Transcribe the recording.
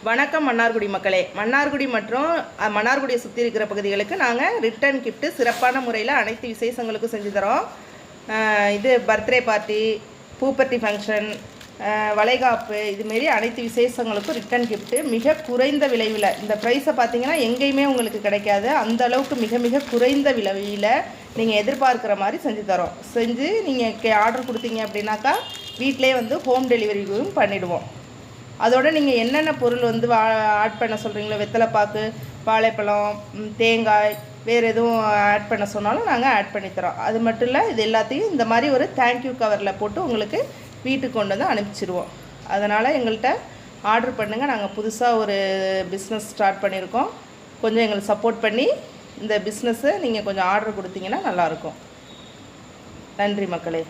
வணக்கம் மன்னார்குடி மக்களே. மன்னார்குடி மற்றும் மன்னார்குடியை சுற்றி இருக்கிற பகுதிகளுக்கு நாங்கள் ரிட்டன் கிஃப்ட்டு சிறப்பான முறையில் அனைத்து விசேஷங்களுக்கும் செஞ்சு தரோம். இது பர்த்டே பார்ட்டி, பூப்பர்ட்டி ஃபங்க்ஷன், வளைகாப்பு, இதுமாரி அனைத்து விசேஷங்களுக்கும் ரிட்டன் கிஃப்ட்டு மிக குறைந்த விலையில். இந்த ப்ரைஸை பார்த்தீங்கன்னா எங்கேயுமே உங்களுக்கு கிடைக்காது. அந்த அளவுக்கு மிக மிக குறைந்த விலையில் நீங்கள் எதிர்பார்க்குற மாதிரி செஞ்சு தரோம். செஞ்சு நீங்கள் ஆர்டர் கொடுத்தீங்க அப்படின்னாக்கா வீட்டிலே வந்து ஹோம் டெலிவரியும் பண்ணிவிடுவோம். அதோடு நீங்கள் என்னென்ன பொருள் வந்து ஆட் பண்ண சொல்கிறீங்களோ, வெத்தலைப்பாக்கு, வாழைப்பழம், தேங்காய், வேறு எதுவும் ஆட் பண்ண சொன்னாலும் நாங்கள் ஆட் பண்ணித்தரோம். அது மட்டும் இல்லை, இது எல்லாத்தையும் இந்த மாதிரி ஒரு தேங்க்யூ கவரில் போட்டு உங்களுக்கு வீட்டுக்கு கொண்டு வந்து அனுப்பிச்சிடுவோம். அதனால் எங்கள்கிட்ட ஆர்டர் பண்ணுங்கள். நாங்கள் புதுசாக ஒரு பிஸ்னஸ் ஸ்டார்ட் பண்ணியிருக்கோம். கொஞ்சம் எங்களுக்கு சப்போர்ட் பண்ணி இந்த பிஸ்னஸ்ஸை நீங்கள் கொஞ்சம் ஆர்டர் கொடுத்தீங்கன்னா நல்லாயிருக்கும். நன்றி மக்களே.